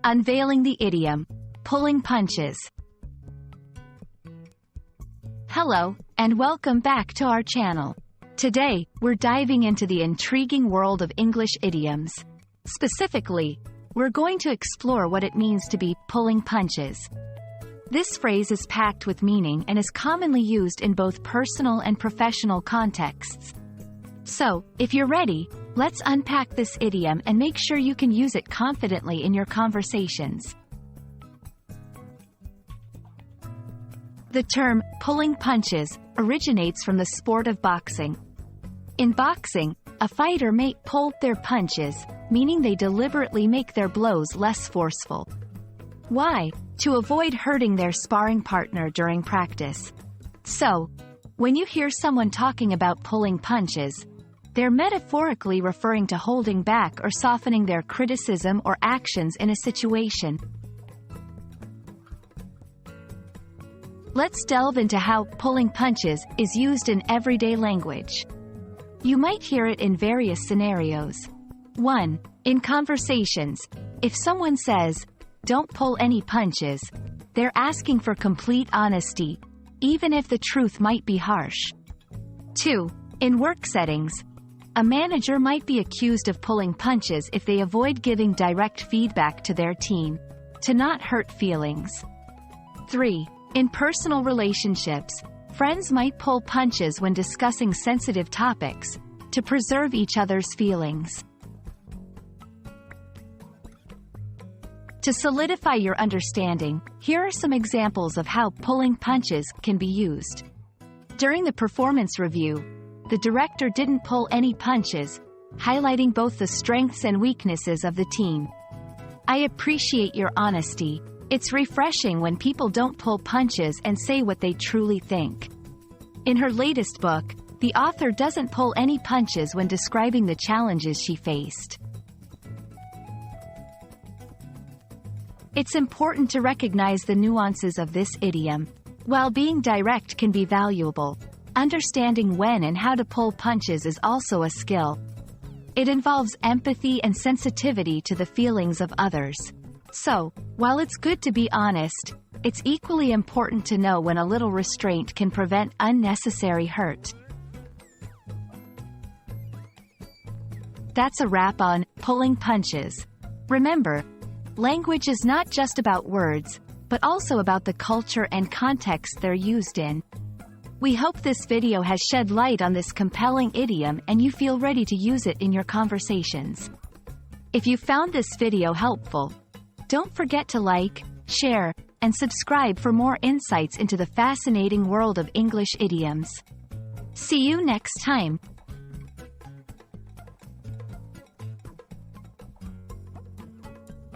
Unveiling the Idiom. Pulling punches. Hello, and welcome back to our channel. Today, we're diving into the intriguing world of English idioms. Specifically, we're going to explore what it means to be pulling punches. This phrase is packed with meaning and is commonly used in both personal and professional contexts. So, if you're ready, let's unpack this idiom and make sure you can use it confidently in your conversations. The term, pulling punches, originates from the sport of boxing. In boxing, a fighter may pull their punches, meaning they deliberately make their blows less forceful. Why? To avoid hurting their sparring partner during practice. So, when you hear someone talking about pulling punches, they're metaphorically referring to holding back or softening their criticism or actions in a situation. Let's delve into how pulling punches is used in everyday language. You might hear it in various scenarios. 1. In conversations, if someone says, "Don't pull any punches," they're asking for complete honesty, even if the truth might be harsh. 2. In work settings, a manager might be accused of pulling punches if they avoid giving direct feedback to their team, to not hurt feelings. 3. In personal relationships, friends might pull punches when discussing sensitive topics, to preserve each other's feelings. To solidify your understanding, here are some examples of how pulling punches can be used. During the performance review, the director didn't pull any punches, highlighting both the strengths and weaknesses of the team. "I appreciate your honesty. It's refreshing when people don't pull punches and say what they truly think." In her latest book, the author doesn't pull any punches when describing the challenges she faced. It's important to recognize the nuances of this idiom. While being direct can be valuable, understanding when and how to pull punches is also a skill. It involves empathy and sensitivity to the feelings of others. So, while it's good to be honest, it's equally important to know when a little restraint can prevent unnecessary hurt. That's a wrap on pulling punches. Remember, language is not just about words, but also about the culture and context they're used in. We hope this video has shed light on this compelling idiom and you feel ready to use it in your conversations. If you found this video helpful, don't forget to like, share, and subscribe for more insights into the fascinating world of English idioms. See you next time.